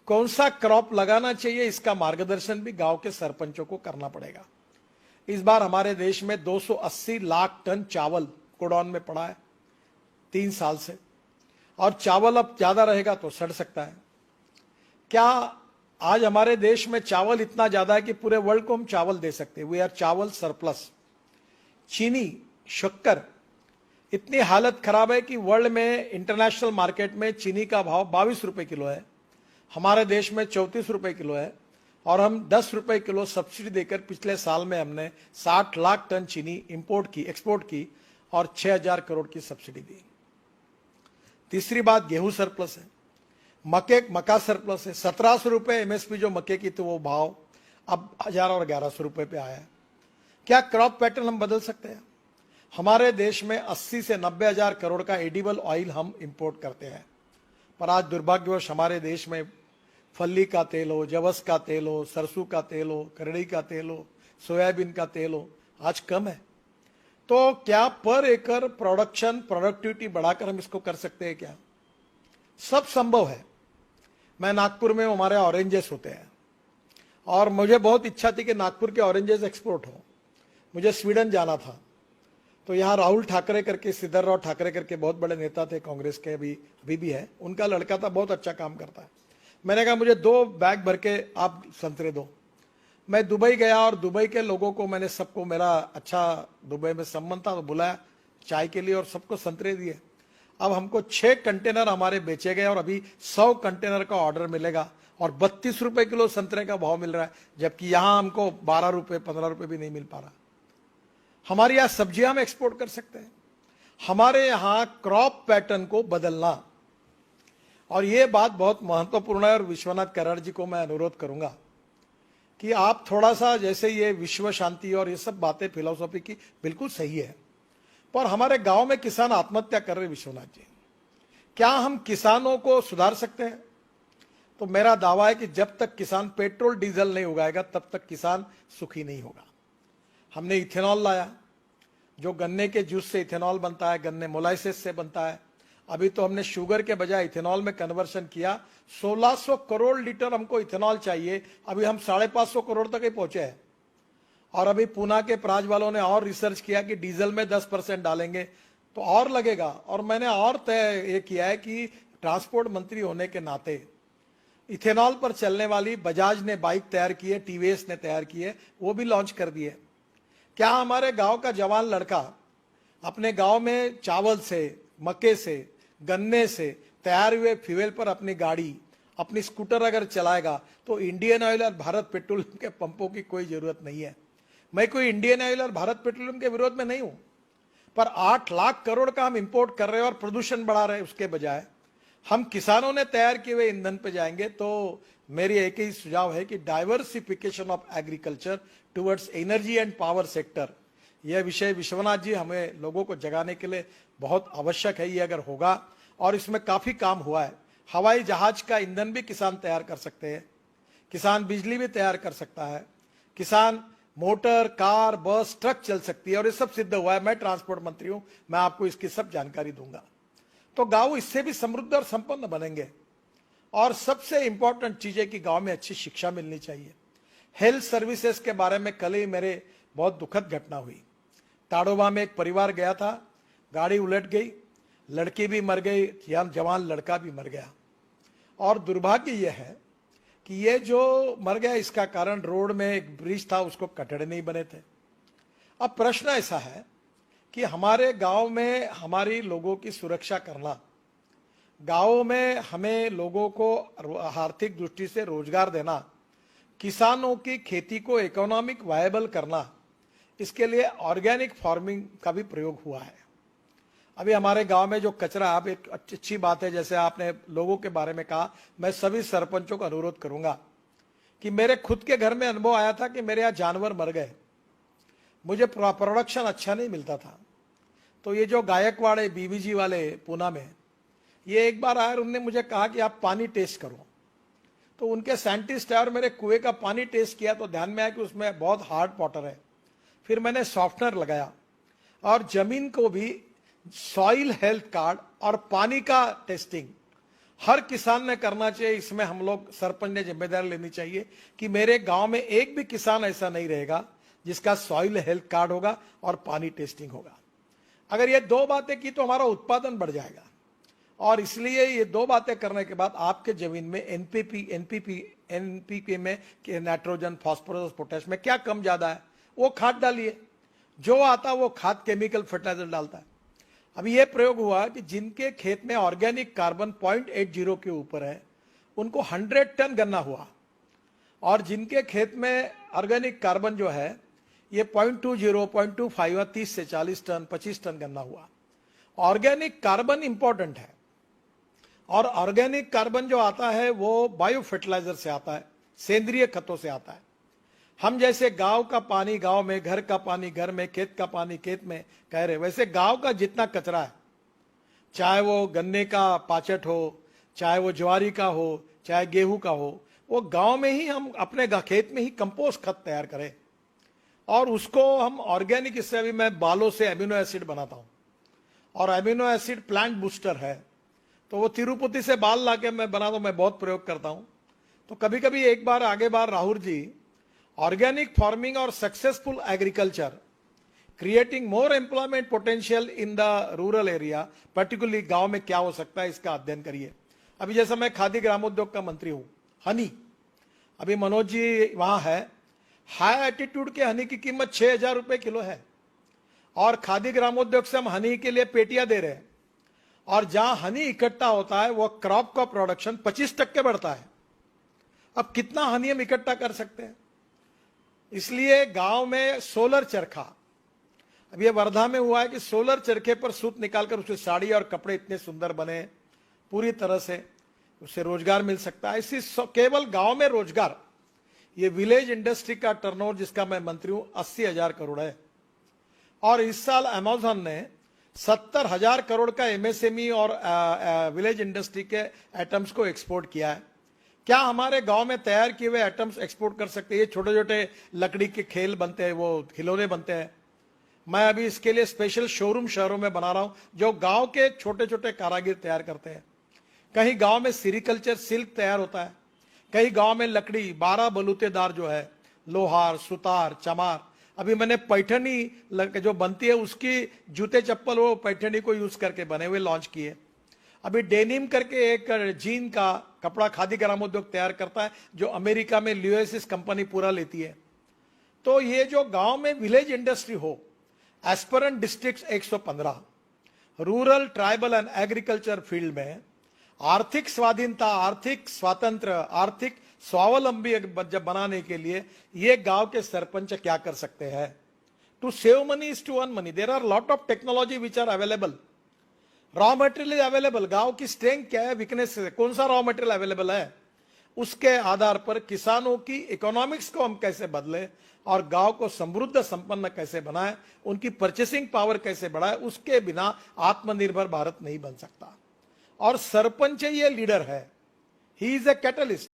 कौन सा क्रॉप लगाना चाहिए, इसका मार्गदर्शन भी गांव के सरपंचों को करना पड़ेगा। इस बार हमारे देश में 280 लाख टन चावल गोडाउन में पड़ा है 3 साल से, और चावल अब ज्यादा रहेगा तो सड़ सकता है। क्या आज हमारे देश में चावल इतना ज्यादा है कि पूरे वर्ल्ड को हम चावल दे सकते हैं? वी आर चावल सरप्लस। चीनी, शक्कर, इतनी हालत खराब है कि वर्ल्ड में इंटरनेशनल मार्केट में चीनी का भाव 22 रुपए किलो है, हमारे देश में 34 रुपए किलो है, और हम 10 रुपए किलो सब्सिडी देकर पिछले साल में हमने 60 लाख टन चीनी एक्सपोर्ट की और 6000 करोड़ की सब्सिडी दी। तीसरी बात, गेहूं सरप्लस है, मक्का सरप्लस है। 1700 रुपए एमएसपी जो मक्के की थी वो भाव अब 1000 और 1100 रुपए पे आया है। क्या क्रॉप पैटर्न हम बदल सकते हैं? हमारे देश में 80 से 90 हजार करोड़ का एडिबल ऑयल हम इंपोर्ट करते हैं, पर आज दुर्भाग्यवश हमारे देश में फल्ली का तेल हो, जवस का तेल हो, सरसों का तेल हो, करड़ी का तेल हो, सोयाबीन का तेल हो, आज कम है। तो क्या पर एकड़ प्रोडक्टिविटी बढ़ाकर हम इसको कर सकते हैं क्या? सब संभव है। मैं नागपुर में, हमारे ऑरेंजेस होते हैं, और मुझे बहुत इच्छा थी कि नागपुर के ऑरेंजेस एक्सपोर्ट हो। मुझे स्वीडन जाना था, तो यहाँ राहुल ठाकरे करके, सिद्धरराव ठाकरे करके बहुत बड़े नेता थे कांग्रेस के, अभी भी है, उनका लड़का था, बहुत अच्छा काम करता है। मैंने कहा मुझे 2 बैग भर के आप संतरे दो। मैं दुबई गया और दुबई के लोगों को मैंने सबको, मेरा अच्छा दुबई में संबंध था, तो बुलाया चाय के लिए और सबको संतरे दिए। अब हमको 6 कंटेनर हमारे बेचे गए और अभी 100 कंटेनर का ऑर्डर मिलेगा, और 32 रुपए किलो संतरे का भाव मिल रहा है, जबकि यहां हमको 12 रुपए 15 रुपए भी नहीं मिल पा रहा। हमारे यहां सब्जियां हम एक्सपोर्ट कर सकते हैं। हमारे यहां क्रॉप पैटर्न को बदलना, और यह बात बहुत महत्वपूर्ण है, और विश्वनाथ कराड़ जी को मैं अनुरोध करूंगा कि आप थोड़ा सा, जैसे ये विश्व शांति और ये सब बातें फिलोसॉफी की बिल्कुल सही है, पर हमारे गांव में किसान आत्महत्या कर रहे। विश्वनाथ जी, क्या हम किसानों को सुधार सकते हैं? तो मेरा दावा है कि जब तक किसान पेट्रोल डीजल नहीं उगाएगा तब तक किसान सुखी नहीं होगा। हमने इथेनॉल लाया, जो गन्ने के जूस से इथेनॉल बनता है, गन्ने मोलाइसिस से बनता है। अभी तो हमने शुगर के बजाय इथेनॉल में कन्वर्शन किया। 1600 करोड़ लीटर हमको इथेनॉल चाहिए, अभी हम 550 करोड़ तक ही पहुंचे हैं। और अभी पूना के प्राज वालों ने और रिसर्च किया कि डीजल में 10% डालेंगे तो और लगेगा। और मैंने और तय ये किया है कि ट्रांसपोर्ट मंत्री होने के नाते इथेनॉल पर चलने वाली बजाज ने बाइक तैयार की है, टीवीएस ने तैयार की है, वो भी लॉन्च कर दी है। क्या हमारे गांव का जवान लड़का अपने गांव में चावल से, मक्के से, गन्ने से तैयार हुए फ्यूल पर अपनी गाड़ी, अपनी स्कूटर अगर चलाएगा तो इंडियन ऑयल और भारत पेट्रोलियम के पंपों की कोई जरूरत नहीं है। मैं कोई इंडियन ऑयल और भारत पेट्रोलियम के विरोध में नहीं हूं, पर 8 लाख करोड़ का हम इंपोर्ट कर रहे हैं और प्रदूषण बढ़ा रहे हैं। उसके बजाय हम किसानों ने तैयार किए हुए ईंधन पे जाएंगे। तो मेरी एक ही सुझाव है कि diversification of agriculture towards energy and power sector, यह विषय विश्वनाथ जी हमें लोगों को जगाने के लिए बहुत आवश्यक है। ये अगर होगा, और इसमें काफी काम हुआ है, हवाई जहाज का ईंधन भी किसान तैयार कर सकते हैं, किसान बिजली भी तैयार कर सकता है, किसान मोटर, कार, बस, ट्रक चल सकती है, और ये सब सिद्ध हुआ है। मैं ट्रांसपोर्ट मंत्री हूं, मैं आपको इसकी सब जानकारी दूंगा। तो गांव इससे भी समृद्ध और संपन्न बनेंगे। और सबसे इंपॉर्टेंट चीज है कि गांव में अच्छी शिक्षा मिलनी चाहिए। हेल्थ सर्विसेज के बारे में कल ही मेरे बहुत दुखद घटना हुई। ताड़ोबा में एक परिवार गया था, गाड़ी उलट गई, लड़की भी मर गई, जवान लड़का भी मर गया। और दुर्भाग्य यह है कि ये जो मर गया, इसका कारण रोड में एक ब्रिज था, उसको कटड़े नहीं बने थे। अब प्रश्न ऐसा है कि हमारे गांव में हमारी लोगों की सुरक्षा करना, गांवों में हमें लोगों को आर्थिक दृष्टि से रोजगार देना, किसानों की खेती को इकोनॉमिक वायबल करना, इसके लिए ऑर्गेनिक फार्मिंग का भी प्रयोग हुआ है। अभी हमारे गांव में जो कचरा, आप एक अच्छी बात है, जैसे आपने लोगों के बारे में कहा, मैं सभी सरपंचों को अनुरोध करूंगा कि मेरे खुद के घर में अनुभव आया था कि मेरे यहाँ जानवर मर गए, मुझे प्रोडक्शन अच्छा नहीं मिलता था। तो ये जो गायकवाड़ है, बीवीजी वाले पूना में, ये एक बार आए, उन्होंने मुझे कहा कि आप पानी टेस्ट करो। तो उनके साइंटिस्ट है और मेरे कुएं का पानी टेस्ट किया तो ध्यान में आया कि उसमें बहुत हार्ड वाटर है। फिर मैंने सॉफ्टनर लगाया और जमीन को भी सॉइल हेल्थ कार्ड और पानी का टेस्टिंग हर किसान ने करना चाहिए। इसमें हम लोग सरपंच ने जिम्मेदारी लेनी चाहिए कि मेरे गांव में एक भी किसान ऐसा नहीं रहेगा जिसका सॉइल हेल्थ कार्ड होगा और पानी टेस्टिंग होगा। अगर ये दो बातें की तो हमारा उत्पादन बढ़ जाएगा। और इसलिए ये दो बातें करने के बाद आपके जमीन में एनपीके में नाइट्रोजन, फास्फोरस, पोटेश में क्या कम ज्यादा है वो खाद डालिए। जो आता वो खाद केमिकल फर्टिलाइजर डालता है। अभी ये प्रयोग हुआ कि जिनके खेत में ऑर्गेनिक कार्बन 0.80 के ऊपर है उनको 100 टन गन्ना हुआ, और जिनके खेत में ऑर्गेनिक कार्बन जो है ये 0.20, 0.25 30 से 40 टन, 25 टन गन्ना हुआ। ऑर्गेनिक कार्बन इंपॉर्टेंट है, और ऑर्गेनिक कार्बन जो आता है वो बायो फर्टिलाइजर से आता है, सेंद्रीय खतों से आता है। हम जैसे गांव का पानी गांव में, घर का पानी घर में, खेत का पानी खेत में कह रहे, वैसे गांव का जितना कचरा है, चाहे वो गन्ने का पाचट हो, चाहे वो ज्वारी का हो, चाहे गेहूं का हो, वो गांव में ही हम अपने खेत में ही कंपोस्ट खत तैयार करें और उसको हम ऑर्गेनिक, इससे अभी मैं बालों से एमिनो एसिड बनाता हूं, और एमिनो एसिड प्लांट बूस्टर है, तो वो तिरुपति से बाल लाके मैं बनाता हूं, मैं बहुत प्रयोग करता हूं। तो कभी कभी एक बार आगे बार राहुल जी, ऑर्गेनिक फार्मिंग और successful agriculture creating more employment potential in the rural area, particularly गांव में क्या हो सकता है इसका अध्ययन करिए। अभी जैसा मैं खादी ग्रामोद्योग का मंत्री हूं, हनी, अभी मनोज जी वहां है, हाई एटीट्यूड के हनी की कीमत 6,000 रुपए किलो है, और खादी ग्रामोद्योग से हम हनी के लिए पेटियां दे रहे हैं, और जहां हनी इकट्ठा होता है वो क्रॉप का प्रोडक्शन 25% बढ़ता है। अब कितना हनी हम इकट्ठा कर सकते हैं? इसलिए गांव में सोलर चरखा, अब ये वर्धा में हुआ है कि सोलर चरखे पर सूत निकालकर उससे साड़ी और कपड़े इतने सुंदर बने, पूरी तरह से उससे रोजगार मिल सकता है। इसी केवल गांव में रोजगार, ये विलेज इंडस्ट्री का टर्नओवर जिसका मैं मंत्री हूं 80,000 करोड़ है, और इस साल अमेज़न ने 70,000 करोड़ का एमएसएमई और विलेज इंडस्ट्री के आइटम्स को एक्सपोर्ट किया है। क्या हमारे गांव में तैयार किए हुए आइटम्स एक्सपोर्ट कर सकते हैं? ये छोटे छोटे लकड़ी के खेल बनते हैं, वो खिलौने बनते हैं। मैं अभी इसके लिए स्पेशल शोरूम शहरों में बना रहा हूं जो गांव के छोटे छोटे कारागिर तैयार करते हैं। कहीं गांव में सीरीकल्चर सिल्क तैयार होता है, कहीं गांव में लकड़ी 12 बलूतेदार जो है, लोहार, सुतार, चमार। अभी मैंने पैठनी जो बनती है उसकी जूते चप्पल वो पैठनी को यूज करके बने हुए लॉन्च किए। अभी डेनिम करके एक जीन का कपड़ा खादी ग्रामोद्योग तैयार करता है जो अमेरिका में ल्यूएसिस कंपनी पूरा लेती है। तो ये जो गांव में विलेज इंडस्ट्री हो, aspirant district 115, rural, tribal and agriculture field में आर्थिक स्वाधीनता, आर्थिक स्वातंत्र, आर्थिक स्वावलंबी जब बनाने के लिए ये गांव के सरपंच क्या कर सकते हैं? To save money is to earn money. There are lot of technology which are available, raw material is available. गांव की स्ट्रेंथ क्या है, वीकनेस है, कौन सा रॉ मटेरियल अवेलेबल है, उसके आधार पर किसानों की इकोनॉमिक्स को हम कैसे बदले और गांव को समृद्ध संपन्न कैसे बनाए, उनकी परचेसिंग पावर कैसे बढ़ाए, उसके बिना आत्मनिर्भर भारत नहीं बन सकता। और सरपंच ये लीडर है, ही इज ए कैटलिस्ट।